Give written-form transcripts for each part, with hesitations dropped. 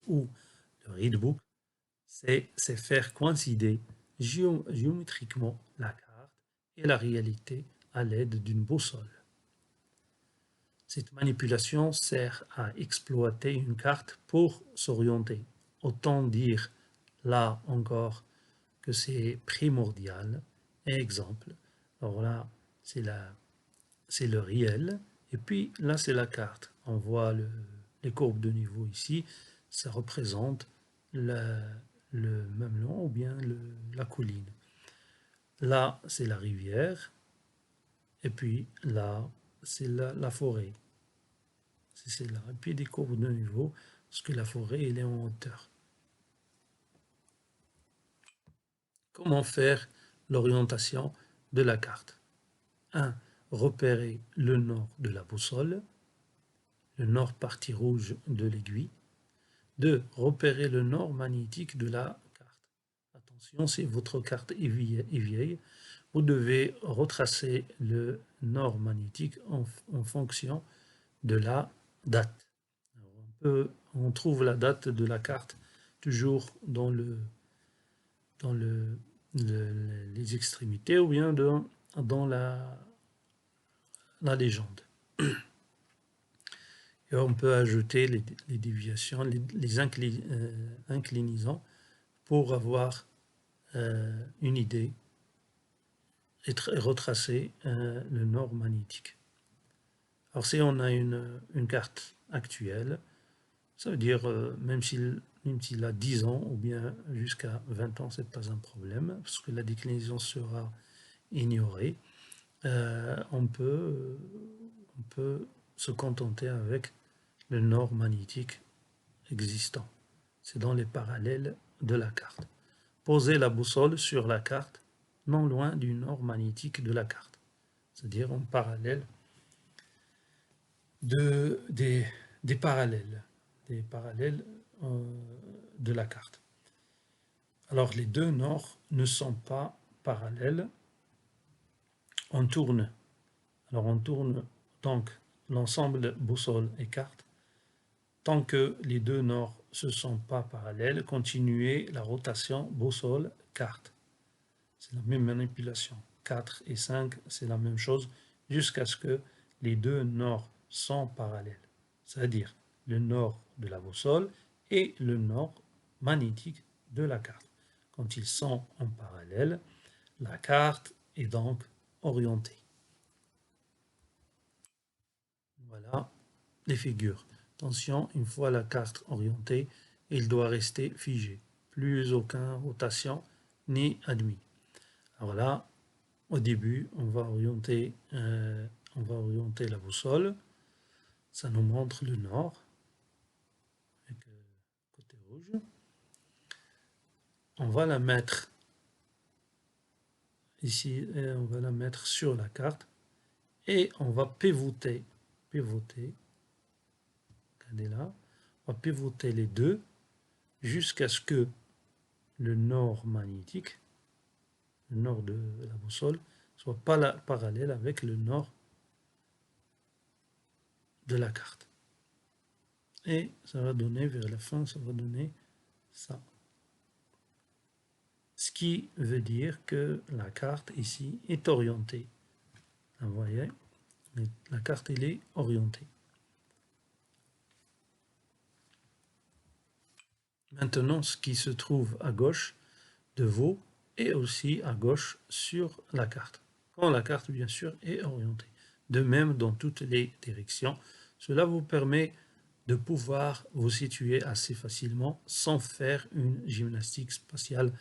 ou le readbook, c'est faire coïncider géométriquement la carte et la réalité à l'aide d'une boussole. Cette manipulation sert à exploiter une carte pour s'orienter. Autant dire là encore que c'est primordial. Exemple, alors là, c'est le réel, et puis là, c'est la carte. On voit les courbes de niveau ici, ça représente le mamelon ou bien la colline. Là, c'est la rivière, et puis là, c'est la forêt. C'est là. Et puis des courbes de niveau, parce que la forêt, elle est en hauteur. Comment faire l'orientation de la carte? 1. Repérer le nord de la boussole, le nord partie rouge de l'aiguille. 2. Repérer le nord magnétique de la carte. Attention, si votre carte est vieille, vous devez retracer le nord magnétique en fonction de la date. Alors on trouve la date de la carte toujours dans les extrémités ou bien dans la légende. Et on peut ajouter les déviations, les inclinaisons pour avoir une idée et retracer le nord magnétique. Alors si on a une carte actuelle, ça veut dire même s'il a 10 ans ou bien jusqu'à 20 ans, c'est pas un problème, parce que la déclinaison sera ignorée. On peut se contenter avec le nord magnétique existant. C'est dans les parallèles de la carte. Posez la boussole sur la carte, non loin du nord magnétique de la carte, c'est-à-dire en parallèle des parallèles, de la carte. Alors les deux nords ne sont pas parallèles, on tourne. Alors on tourne donc l'ensemble boussole et carte. Tant que les deux nords ne sont pas parallèles, continuez la rotation boussole-carte. C'est la même manipulation. 4 et 5, c'est la même chose, jusqu'à ce que les deux nords sont parallèles. C'est-à-dire le nord de la boussole et le nord magnétique de la carte. Quand ils sont en parallèle, la carte est donc orientée. Voilà les figures. Attention, une fois la carte orientée, il doit rester figé. Plus aucune rotation ni admis. Alors là, au début, on va orienter la boussole. Ça nous montre le nord, avec le côté rouge. On va la mettre ici, et on va la mettre sur la carte. Et on va pivoter. Regardez là. On va pivoter les deux jusqu'à ce que le nord magnétique, le nord de la boussole, soit pas parallèle avec le nord de la carte. Et ça va donner, vers la fin, ça va donner ça. Ce qui veut dire que la carte ici est orientée. Vous voyez, la carte elle est orientée. Maintenant, ce qui se trouve à gauche de vous est aussi à gauche sur la carte. Quand la carte, bien sûr, est orientée. De même, dans toutes les directions, cela vous permet de pouvoir vous situer assez facilement sans faire une gymnastique spatiale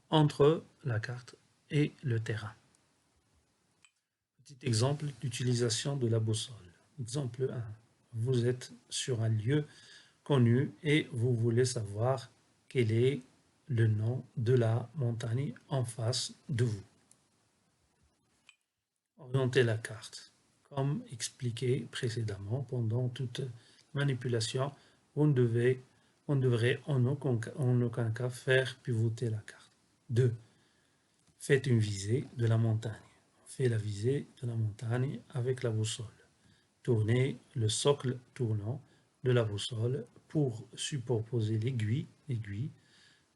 entre la carte et le terrain. Petit exemple d'utilisation de la boussole. Exemple 1. Vous êtes sur un lieu connu et vous voulez savoir quel est le nom de la montagne en face de vous. Orientez la carte. Comme expliqué précédemment, pendant toute manipulation, on devrait en aucun cas faire pivoter la carte. 2. Faites une visée de la montagne. On fait la visée de la montagne avec la boussole. Tournez le socle tournant de la boussole pour superposer l'aiguille,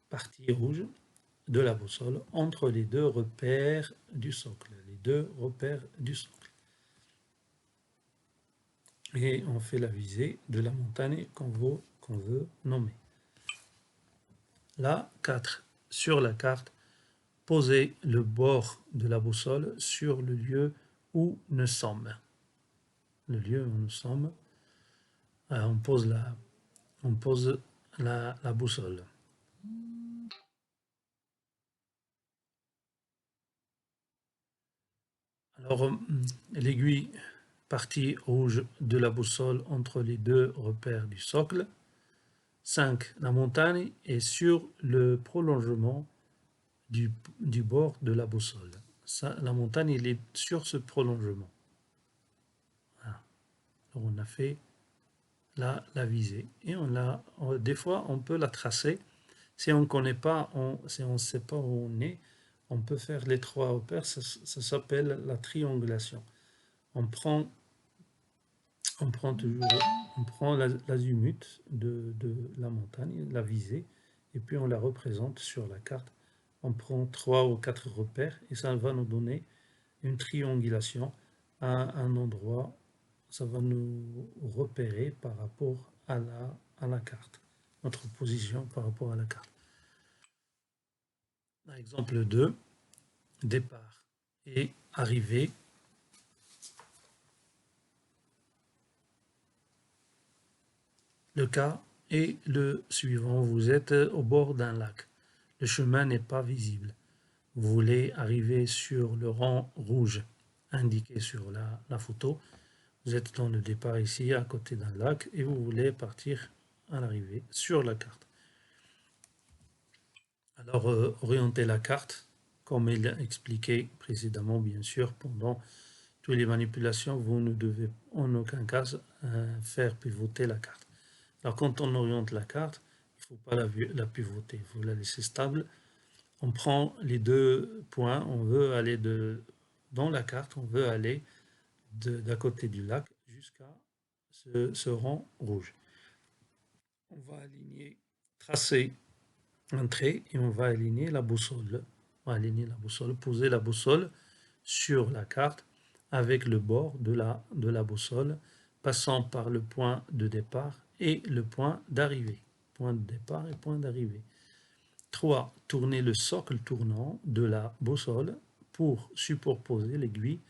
partie rouge de la boussole, entre les deux repères du socle. Les deux repères du socle. Et on fait la visée de la montagne qu'on veut nommer. Là, 4. Sur la carte, posez le bord de la boussole sur le lieu où nous sommes. Le lieu où nous sommes, on pose la boussole. Alors, l'aiguille partie rouge de la boussole entre les deux repères du socle. 5. La montagne est sur le prolongement du bord de la boussole. Ça, la montagne elle est sur ce prolongement. Voilà. Alors on a fait la visée. Et des fois, on peut la tracer. Si on ne connaît pas, si on ne sait pas où on est, on peut faire les 3 repères. Ça s'appelle la triangulation. On prend l'azimut de la montagne, la visée, et puis on la représente sur la carte. On prend 3 ou 4 repères et ça va nous donner une triangulation à un endroit. Ça va nous repérer par rapport à la carte, notre position par rapport à la carte. Exemple 2, départ et arrivée. Le cas est le suivant. Vous êtes au bord d'un lac. Le chemin n'est pas visible. Vous voulez arriver sur le rang rouge indiqué sur la photo. Vous êtes dans le départ ici, à côté d'un lac, et vous voulez partir à l'arrivée sur la carte. Alors, orientez la carte, comme il a expliqué précédemment, bien sûr, pendant toutes les manipulations, vous ne devez en aucun cas faire pivoter la carte. Alors, quand on oriente la carte, il ne faut pas la pivoter, il faut la laisser stable. On prend les 2 points, on veut aller dans la carte, on veut aller d'à côté du lac jusqu'à ce rang rouge. On va aligner, tracer un trait et on va aligner la boussole. On va aligner la boussole, poser la boussole sur la carte avec le bord de la boussole, passant par le point de départ et le point d'arrivée. Point de départ et point d'arrivée. 3. Tourner le socle tournant de la boussole pour superposer l'aiguille,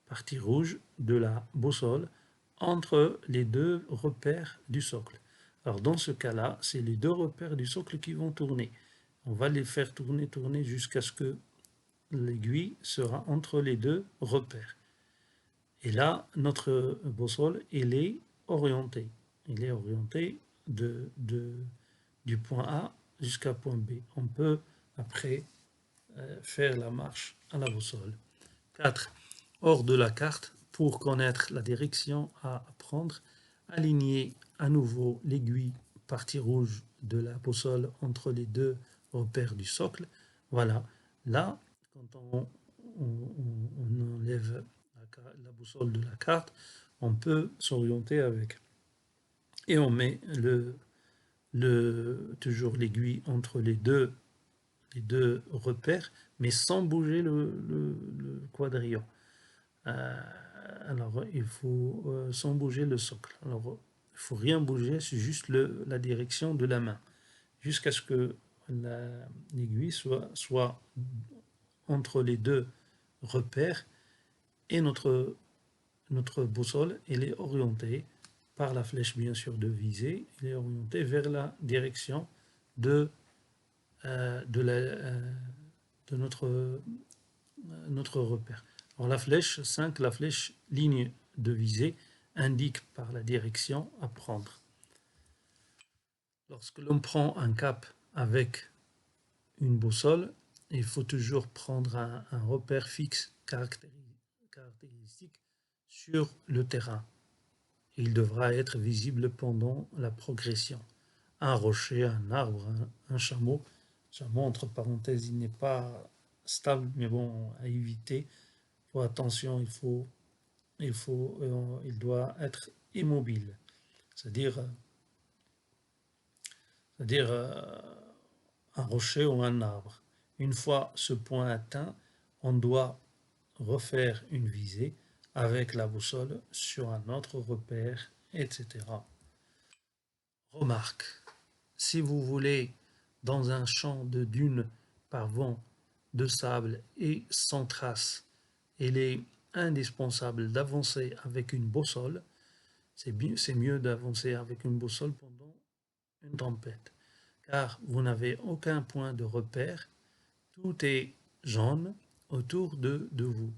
partie rouge de la boussole, entre les 2 repères du socle. Alors dans ce cas-là, c'est les 2 repères du socle qui vont tourner. On va les faire tourner jusqu'à ce que l'aiguille sera entre les 2 repères. Et là, notre boussole, elle est orientée. Elle est orientée du point A jusqu'à point B. On peut après faire la marche à la boussole. 4. Hors de la carte, pour connaître la direction à prendre, aligner à nouveau l'aiguille partie rouge de la boussole entre les 2 repères du socle. Voilà, là, quand on enlève la boussole de la carte, on peut s'orienter avec. Et on met toujours l'aiguille entre les deux repères, mais sans bouger le quadrillon. Alors, il faut sans bouger le socle. Alors, il ne faut rien bouger, c'est juste la direction de la main, jusqu'à ce que l'aiguille soit entre les 2 repères et notre boussole, elle est orientée par la flèche, bien sûr, de visée, elle est orientée vers la direction de notre repère. Alors la flèche 5, la flèche ligne de visée, indique par la direction à prendre. Lorsque l'on prend un cap avec une boussole, il faut toujours prendre un repère fixe caractéristique sur le terrain. Il devra être visible pendant la progression. Un rocher, un arbre, un chameau. Chameau, entre parenthèses, il n'est pas stable, mais bon, à éviter. Faut attention, il doit être immobile. C'est-à-dire, c'est-à-dire un rocher ou un arbre. Une fois ce point atteint, on doit refaire une visée avec la boussole sur un autre repère, etc. Remarque, si vous voulez, dans un champ de dunes par vent, de sable et sans trace, il est indispensable d'avancer avec une boussole. C'est mieux d'avancer avec une boussole pendant une tempête, car vous n'avez aucun point de repère, tout est jaune autour de vous,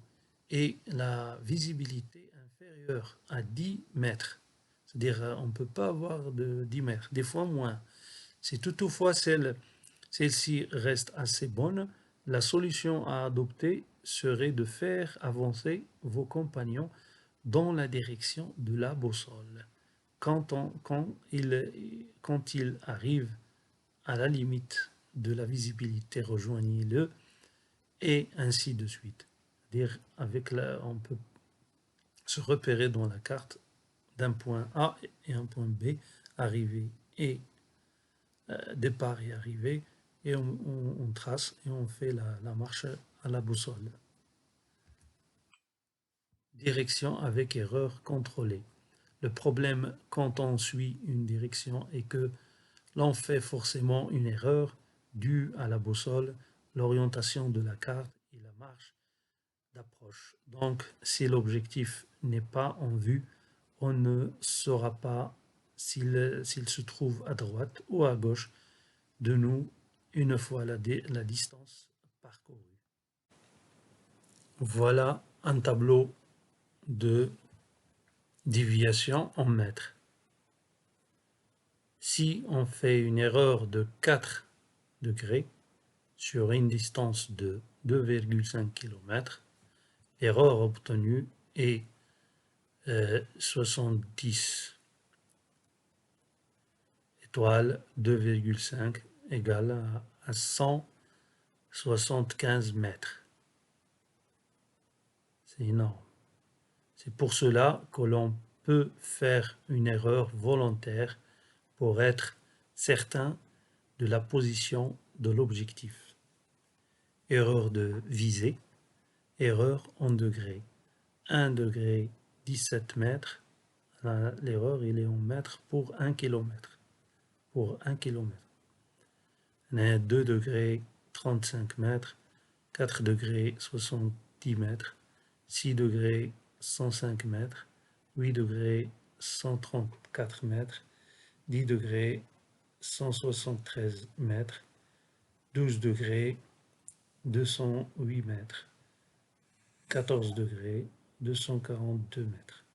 et la visibilité inférieure à 10 mètres, c'est-à-dire on ne peut pas avoir de 10 mètres, des fois moins. Si toutefois celle-ci reste assez bonne, la solution à adopter serait de faire avancer vos compagnons dans la direction de la boussole. Quand il arrive à la limite de la visibilité, rejoignez-le, et ainsi de suite. C'est-à-dire on peut se repérer dans la carte d'un point A et un point B, arrivée et départ et arrivée, et on trace et on fait la marche à la boussole. Direction avec erreur contrôlée. Le problème quand on suit une direction est que l'on fait forcément une erreur due à la boussole, l'orientation de la carte et la marche d'approche. Donc, si l'objectif n'est pas en vue, on ne saura pas s'il se trouve à droite ou à gauche de nous une fois la distance parcourue. Voilà un tableau de déviation en mètres. Si on fait une erreur de 4 degrés sur une distance de 2,5 km, l'erreur obtenue est 70 étoiles 2,5 égale à 175 mètres. C'est énorme. C'est pour cela que l'on peut faire une erreur volontaire pour être certain de la position de l'objectif. Erreur de visée, erreur en degrés. 1 degré 17 mètres, l'erreur il est en mètres pour 1 km. Pour 1 km. 2 degrés 35 mètres, 4 degrés 70 mètres, 6 degrés 105 mètres, 8 degrés 134 mètres, 10 degrés 173 mètres, 12 degrés 208 mètres, 14 degrés 242 mètres.